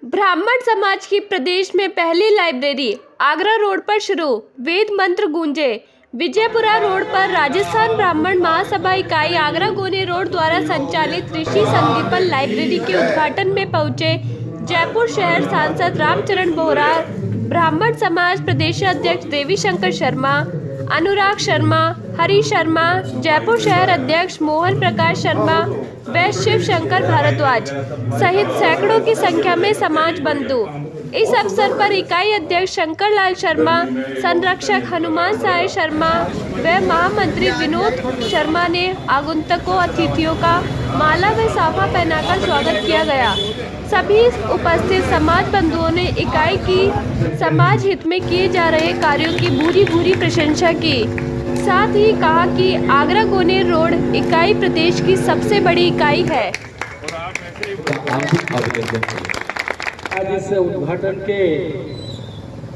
ब्राह्मण समाज की प्रदेश में पहली लाइब्रेरी आगरा रोड पर शुरू, वेद मंत्र गूंजे। विजयपुरा रोड पर राजस्थान ब्राह्मण महासभा इकाई आगरा गोने रोड द्वारा संचालित ऋषि संदीपन लाइब्रेरी के उद्घाटन में पहुंचे जयपुर शहर सांसद रामचरण बोहरा, ब्राह्मण समाज प्रदेशाध्यक्ष देवी शंकर शर्मा, अनुराग शर्मा, हरि शर्मा, जयपुर शहर अध्यक्ष मोहन प्रकाश शर्मा व शिव शंकर भारद्वाज सहित सैकड़ों की संख्या में समाज बंधु। इस अवसर पर इकाई अध्यक्ष शंकर लाल शर्मा, संरक्षक हनुमान साय शर्मा व महामंत्री विनोद शर्मा ने आगंतुकों अतिथियों का माला व साफा पहनाकर स्वागत किया गया। सभी उपस्थित समाज बंधुओं ने इकाई की समाज हित में किए जा रहे कार्यों की भूरी भूरी प्रशंसा की। साथ ही कहा कि आगरा गोने रोड इकाई प्रदेश की सबसे बड़ी इकाई है। आज इस उद्घाटन के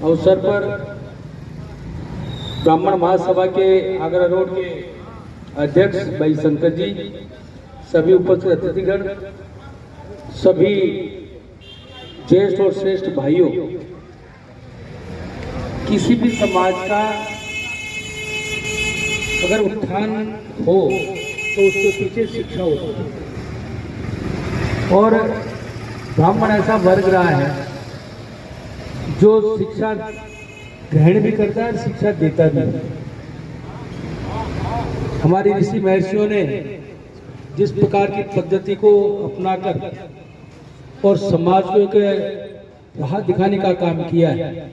अवसर पर ब्राह्मण महासभा के आगरा रोड के अध्यक्ष भाई शंकर जी, सभी उपस्थित अतिथिगण, सभी ज्येष्ठ और श्रेष्ठ भाइयों, किसी भी समाज का अगर उत्थान हो तो उसके पीछे शिक्षा होती है और ब्राह्मण ऐसा वर्ग रहा है जो शिक्षा ग्रहण भी करता है और शिक्षा देता भी है। हमारे ऋषि महर्षियों ने जिस प्रकार की पद्धति को अपनाकर और समाज को एक राह दिखाने का काम किया है,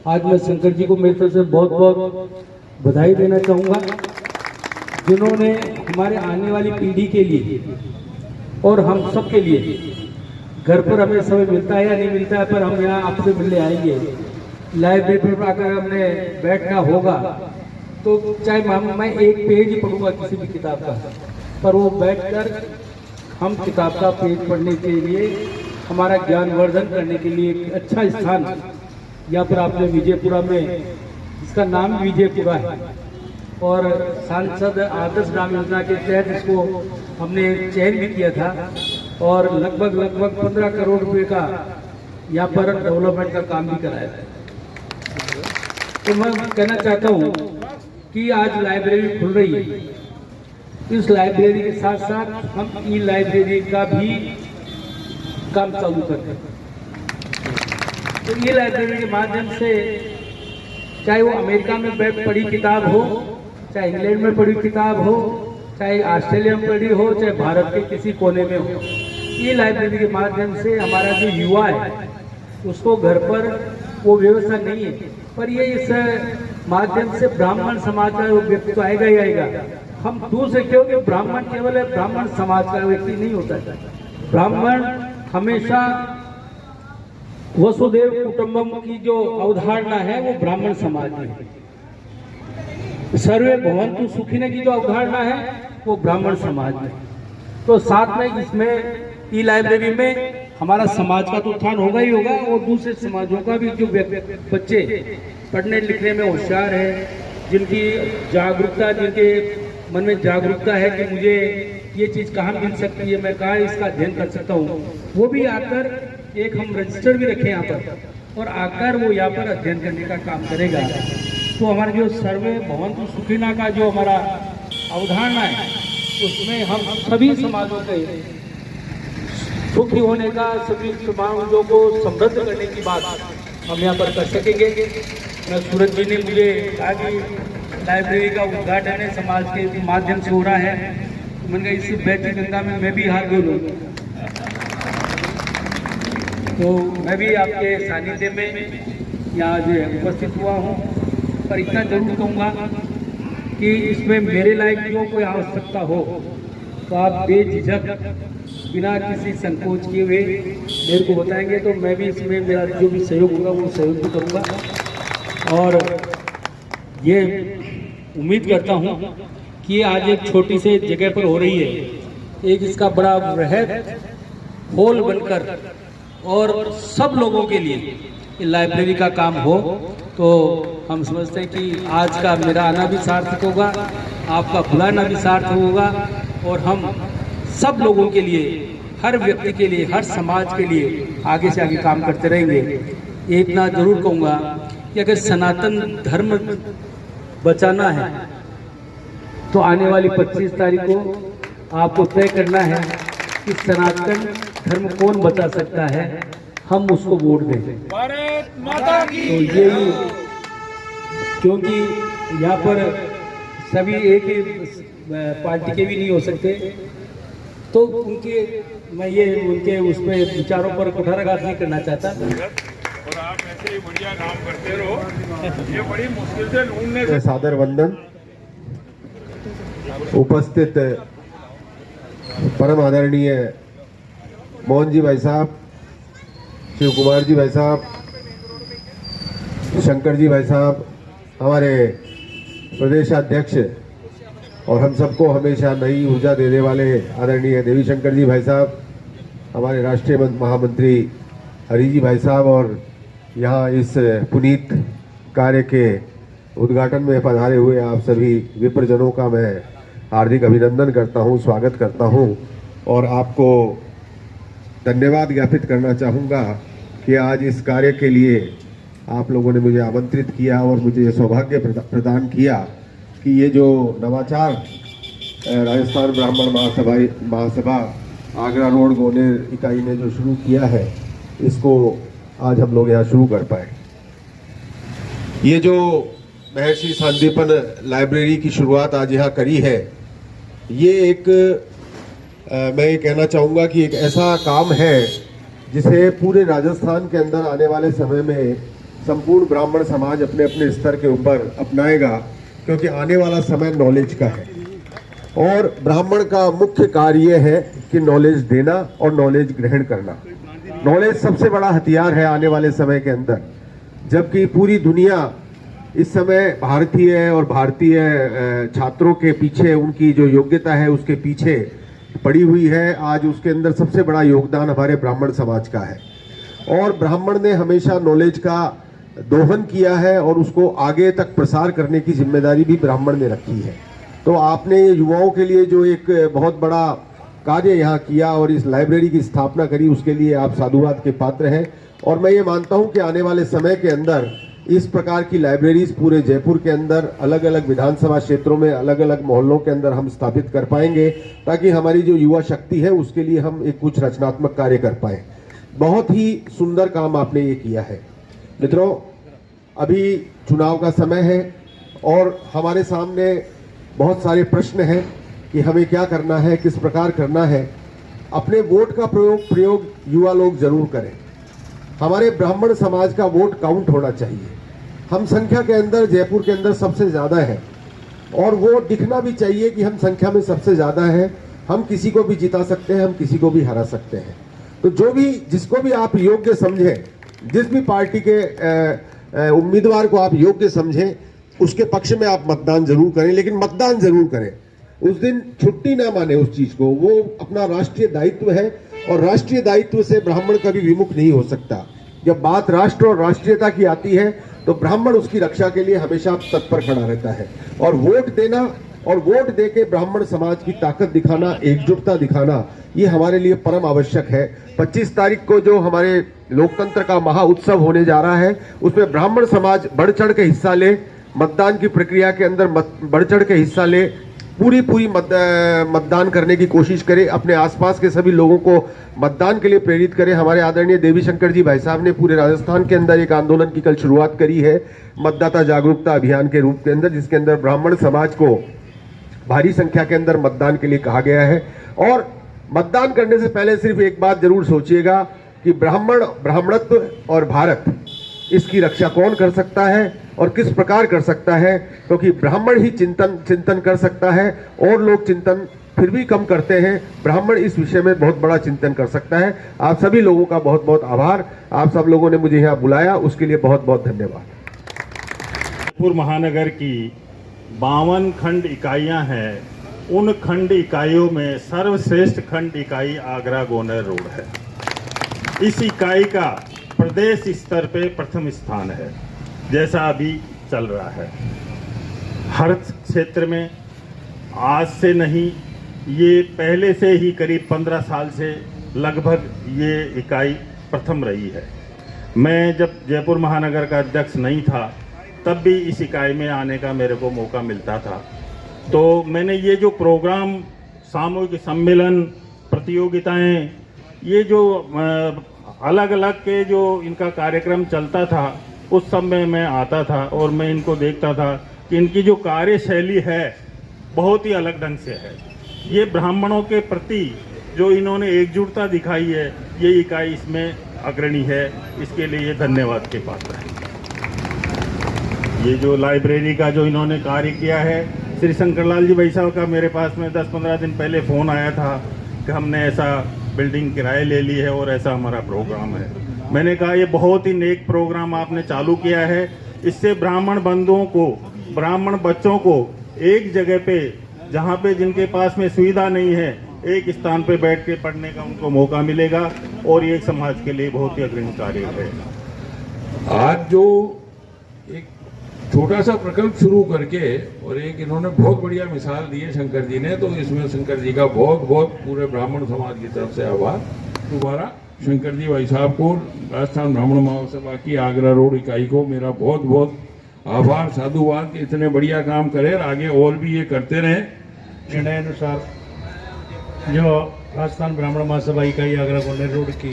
आज मैं शंकर जी को मेरी तरफ से बहुत बहुत बधाई देना चाहूँगा, जिन्होंने हमारे आने वाली पीढ़ी के लिए और हम सब के लिए, घर पर हमें समय मिलता है या नहीं मिलता है पर हम यहाँ आपसे मिलने आएंगे, लाइब्रेरी पर आकर हमने बैठना होगा तो चाहे मैं एक पेज ही पढ़ूंगा किसी भी किताब का, पर वो बैठकर हम किताब का पेज पढ़ने के लिए, हमारा ज्ञान वर्धन करने के लिए एक अच्छा स्थान यहाँ पर आपने विजयपुरा में, इसका नाम विजयपुरा है और सांसद आदर्श ग्राम योजना के तहत इसको हमने चयन भी किया था और लगभग 15 करोड़ रुपए का यहाँ पर डेवलपमेंट का काम भी कराया था। तो मैं कहना चाहता हूँ कि आज लाइब्रेरी खुल रही है, इस लाइब्रेरी के साथ साथ हम ई लाइब्रेरी का भी काम चालू करते हैं। तो ई लाइब्रेरी के माध्यम से चाहे वो अमेरिका में पढ़ी किताब हो, चाहे इंग्लैंड में पढ़ी किताब हो, चाहे ऑस्ट्रेलिया में पढ़ी हो, चाहे भारत के किसी कोने में हो, ई लाइब्रेरी के माध्यम से हमारा जो युवा है उसको घर पर वो व्यवस्था नहीं है, पर ये इस माध्यम से ब्राह्मण समाज का व्यक्ति तो आएगा ही आएगा। हम दूर से क्योंकि ब्राह्मण केवल ब्राह्मण समाज का व्यक्ति नहीं होता है, ब्राह्मण हमेशा वसुदेव कुटुंबम की जो अवधारणा है वो ब्राह्मण समाज में है, सर्वे भवन्तु सुखिनः की जो अवधारणा है वो ब्राह्मण समाज में। तो साथ में इसमें ई लाइब्रेरी में हमारा समाज का तो उत्थान होगा ही होगा और दूसरे समाजों का भी, जो बच्चे पढ़ने लिखने में होशियार है, जिनकी जागरूकता, जिनके मन में जागरूकता है कि मुझे ये चीज़ कहाँ मिल सकती है, मैं कहाँ इसका अध्ययन कर सकता हूँ, वो भी आकर एक हम रजिस्टर भी रखें यहाँ पर और आकर वो यहाँ पर अध्ययन करने का काम करेगा। तो हमारे जो सर्वे भवन्तु सुखिनः का जो हमारा अवधारणा है उसमें हम सभी समाजों के सुखी होने का, सभी समाजों को समृद्ध करने की बात हम यहाँ पर कर सकेंगे। मैं सूरज जी ने मुझे कहा कि लाइब्रेरी का उद्घाटन है समाज के माध्यम से हो रहा है, मैंने कहा इस बहती गंगा में मैं भी हाथ धो लूँ। तो मैं भी आपके सानिध्य में यहाँ जो उपस्थित हुआ हूँ, पर इतना जरूर कहूँगा कि इसमें मेरे लायक जो कोई आवश्यकता हो तो आप बेझिझक बिना किसी संकोच किए हुए मेरे को बताएंगे, तो मैं भी इसमें मेरा जो भी सहयोग होगा वो सहयोग भी करूँगा। और ये उम्मीद करता हूँ कि आज एक छोटी सी जगह पर हो रही है, एक इसका बड़ा वृहद हॉल बनकर और सब लोगों के लिए लाइब्रेरी का काम हो, तो हम समझते हैं कि आज का मेरा आना भी सार्थक होगा, आपका बुलाना भी सार्थक होगा और हम सब लोगों के लिए हर व्यक्ति के लिए, हर समाज के लिए आगे से आगे काम करते रहेंगे। ये इतना जरूर कहूँगा कि अगर सनातन धर्म बचाना है तो आने वाली 25 तारीख को आपको तय करना है कि सनातन धर्म कौन बचा सकता है, हम उसको वोट दें। भारत माता की। तो यही, क्योंकि यहाँ पर सभी एक ही पार्टी के भी नहीं हो सकते, तो उनके उसमें विचारों पर कुठाराघात नहीं करना चाहता। और आप ऐसे ही बढ़िया काम करते रहो, ये बड़ी मुश्किल से ढूंढने। सादर वंदन। उपस्थित परम आदरणीय मोहन जी भाई साहब, शिव कुमार जी भाई साहब, शंकर जी भाई साहब, हमारे प्रदेशाध्यक्ष और हम सबको हमेशा नई ऊर्जा देने वाले आदरणीय देवी शंकर जी भाई साहब, हमारे राष्ट्रीय महामंत्री हरि जी भाई साहब, और यहाँ इस पुनीत कार्य के उद्घाटन में पधारे हुए आप सभी विप्रजनों का मैं हार्दिक अभिनंदन करता हूँ, स्वागत करता हूँ और आपको धन्यवाद ज्ञापित करना चाहूँगा कि आज इस कार्य के लिए आप लोगों ने मुझे आमंत्रित किया और मुझे ये सौभाग्य प्रदान किया कि ये जो नवाचार राजस्थान ब्राह्मण महासभा आगरा रोड गोनेर इकाई ने जो शुरू किया है, इसको आज हम लोग यहाँ शुरू कर पाए। ये जो महर्षि सांदीपन लाइब्रेरी की शुरुआत आज यहाँ करी है, ये एक मैं ये कहना चाहूँगा कि एक ऐसा काम है जिसे पूरे राजस्थान के अंदर आने वाले समय में संपूर्ण ब्राह्मण समाज अपने अपने स्तर के ऊपर अपनाएगा, क्योंकि आने वाला समय नॉलेज का है और ब्राह्मण का मुख्य कार्य है कि नॉलेज देना और नॉलेज ग्रहण करना। नॉलेज सबसे बड़ा हथियार है आने वाले समय के अंदर, जबकि पूरी दुनिया इस समय भारतीय और भारतीय छात्रों के पीछे, उनकी जो योग्यता है उसके पीछे पड़ी हुई है। आज उसके अंदर सबसे बड़ा योगदान हमारे ब्राह्मण समाज का है और ब्राह्मण ने हमेशा नॉलेज का दोहन किया है और उसको आगे तक प्रसार करने की जिम्मेदारी भी ब्राह्मण ने रखी है। तो आपने युवाओं के लिए जो एक बहुत बड़ा कार्य यहाँ किया और इस लाइब्रेरी की स्थापना करी, उसके लिए आप साधुवाद के पात्र हैं और मैं ये मानता हूँ कि आने वाले समय के अंदर इस प्रकार की लाइब्रेरीज पूरे जयपुर के अंदर अलग अलग विधानसभा क्षेत्रों में, अलग अलग मोहल्लों के अंदर हम स्थापित कर पाएंगे, ताकि हमारी जो युवा शक्ति है उसके लिए हम एक कुछ रचनात्मक कार्य कर पाए। बहुत ही सुंदर काम आपने ये किया है। मित्रों, अभी चुनाव का समय है और हमारे सामने बहुत सारे प्रश्न हैं कि हमें क्या करना है, किस प्रकार करना है। अपने वोट का प्रयोग युवा लोग जरूर करें। हमारे ब्राह्मण समाज का वोट काउंट होना चाहिए। हम संख्या के अंदर जयपुर के अंदर सबसे ज़्यादा है और वो दिखना भी चाहिए कि हम संख्या में सबसे ज़्यादा है। हम किसी को भी जिता सकते हैं, हम किसी को भी हरा सकते हैं। तो जो भी, जिसको भी आप योग्य समझें, जिस भी पार्टी के उम्मीदवार को आप योग्य समझें, उसके पक्ष में आप मतदान जरूर करें, लेकिन मतदान जरूर करें। उस दिन छुट्टी ना माने उस चीज को, वो अपना राष्ट्रीय दायित्व है और राष्ट्रीय दायित्व से ब्राह्मण कभी विमुख नहीं हो सकता। जब बात राष्ट्र और राष्ट्रीयता की आती है तो ब्राह्मण उसकी रक्षा के लिए हमेशा तत्पर खड़ा रहता है और वोट देना और वोट देके ब्राह्मण समाज की ताकत दिखाना, एकजुटता दिखाना, ये हमारे लिए परम आवश्यक है। 25 तारीख को जो हमारे लोकतंत्र का महा उत्सव होने जा रहा है, उसमें ब्राह्मण समाज बढ़ चढ़ के हिस्सा ले, मतदान की प्रक्रिया के अंदर बढ़ चढ़ के हिस्सा ले, पूरी मतदान करने की कोशिश करें, अपने आसपास के सभी लोगों को मतदान के लिए प्रेरित करें। हमारे आदरणीय देवी शंकर जी भाई साहब ने पूरे राजस्थान के अंदर एक आंदोलन की कल शुरुआत करी है, मतदाता जागरूकता अभियान के रूप के अंदर, जिसके अंदर ब्राह्मण समाज को भारी संख्या के अंदर मतदान के लिए कहा गया है। और मतदान करने से पहले सिर्फ एक बात जरूर सोचिएगा कि ब्राह्मणत्व और भारत, इसकी रक्षा कौन कर सकता है और किस प्रकार कर सकता है, क्योंकि ब्राह्मण ही चिंतन कर सकता है और लोग चिंतन फिर भी कम करते हैं। ब्राह्मण इस विषय में बहुत बड़ा चिंतन कर सकता है। आप सभी लोगों का बहुत बहुत आभार। आप सब लोगों ने मुझे यहाँ बुलाया, उसके लिए बहुत बहुत धन्यवाद। जयपुर महानगर की 52 खंड इकाइयां हैं। उन खंड इकाइयों में सर्वश्रेष्ठ खंड इकाई आगरा गोनेर रोड है। इस इकाई का प्रदेश स्तर पे प्रथम स्थान है, जैसा अभी चल रहा है। हर क्षेत्र में आज से नहीं, ये पहले से ही करीब 15 साल से लगभग ये इकाई प्रथम रही है। मैं जब जयपुर महानगर का अध्यक्ष नहीं था तब भी इस इकाई में आने का मेरे को मौका मिलता था। तो मैंने ये जो प्रोग्राम, सामूहिक सम्मेलन, प्रतियोगिताएं, ये जो अलग अलग के जो इनका कार्यक्रम चलता था उस सब में मैं आता था और मैं इनको देखता था कि इनकी जो कार्यशैली है बहुत ही अलग ढंग से है। ये ब्राह्मणों के प्रति जो इन्होंने एकजुटता दिखाई है, ये इकाई इसमें अग्रणी है। इसके लिए ये धन्यवाद के पात्र है। ये जो लाइब्रेरी का जो इन्होंने कार्य किया है, श्री शंकरलाल जी भाई साहब का मेरे पास में 10-15 दिन पहले फ़ोन आया था कि हमने ऐसा बिल्डिंग किराए ले ली है और ऐसा हमारा प्रोग्राम है। मैंने कहा ये बहुत ही नेक प्रोग्राम आपने चालू किया है। इससे ब्राह्मण बंधुओं को, ब्राह्मण बच्चों को एक जगह पे, जहाँ पे जिनके पास में सुविधा नहीं है, एक स्थान पे बैठ के पढ़ने का उनको मौका मिलेगा और ये समाज के लिए बहुत ही अग्रणी कार्य है। आज जो एक छोटा सा प्रकल्प शुरू करके और एक इन्होंने बहुत बढ़िया मिसाल दी है शंकर जी ने, तो इसमें शंकर जी का बहुत बहुत पूरे ब्राह्मण समाज की तरफ से आभार। दोबारा शंकर जी भाई साहब को, राजस्थान ब्राह्मण महासभा की आगरा रोड इकाई को मेरा बहुत बहुत आभार, साधुवाद कि इतने बढ़िया काम करे और आगे और भी ये करते रहें। निर्णय अनुसार जो राजस्थान ब्राह्मण महासभा इकाई आगरा गोनेर रोड की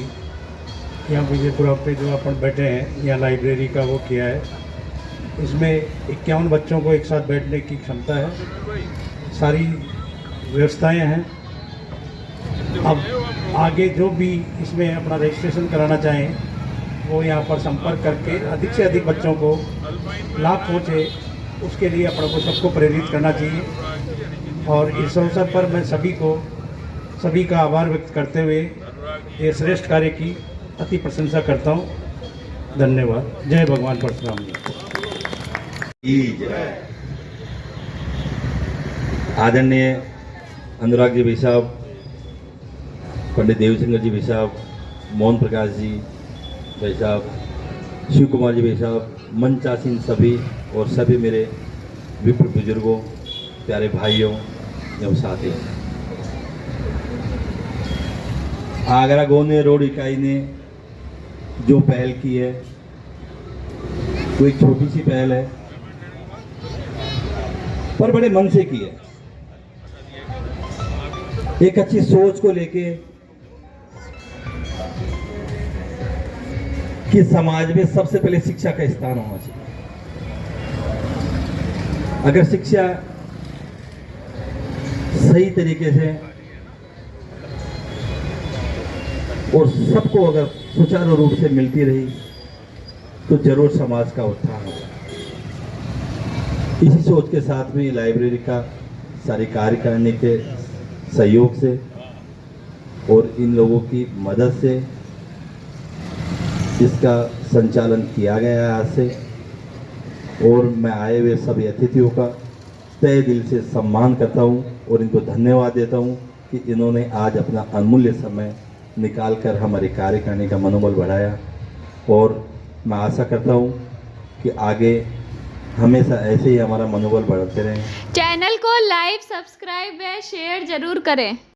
यहाँ विजयपुरा पे जो अपन बैठे हैं, यहाँ लाइब्रेरी का वो किया है। इसमें 51 बच्चों को एक साथ बैठने की क्षमता है, सारी व्यवस्थाएं हैं। अब आगे जो भी इसमें अपना रजिस्ट्रेशन कराना चाहें वो यहाँ पर संपर्क करके अधिक से अधिक बच्चों को लाभ पहुँचे, उसके लिए अपने को सबको प्रेरित करना चाहिए। और इस अवसर पर मैं सभी का आभार व्यक्त करते हुए ये श्रेष्ठ कार्य की अति प्रशंसा करता हूँ। धन्यवाद। जय भगवान परशुराम जी। आदरणीय अनुराग जी भाई साहब, पंडित देवीशंकर जी भाई साहब, मोहन प्रकाश जी भाई साहब, शिव कुमार जी भाई साहब, मंचासीन सभी और सभी मेरे विप्र बुजुर्गों, प्यारे भाइयों एवं साथियों, आगरा गोनेर रोड इकाई ने जो पहल की है वो एक छोटी सी पहल है पर बड़े मन से की है। एक अच्छी सोच को लेके कि समाज में सबसे पहले शिक्षा का स्थान होना चाहिए। अगर शिक्षा सही तरीके से और सबको अगर सुचारू रूप से मिलती रही तो जरूर समाज का उत्थान होगा। इसी सोच के साथ में लाइब्रेरी का सारे कार्य करने के सहयोग से और इन लोगों की मदद से इसका संचालन किया गया है आज से। और मैं आए हुए सभी अतिथियों का तहे दिल से सम्मान करता हूं और इनको धन्यवाद देता हूं कि इन्होंने आज अपना अमूल्य समय निकालकर हमारे कार्य करने का मनोबल बढ़ाया। और मैं आशा करता हूं कि आगे हमेशा ऐसे ही हमारा मनोबल बढ़ाते रहें। चैनल को लाइक, सब्सक्राइब व शेयर जरूर करें।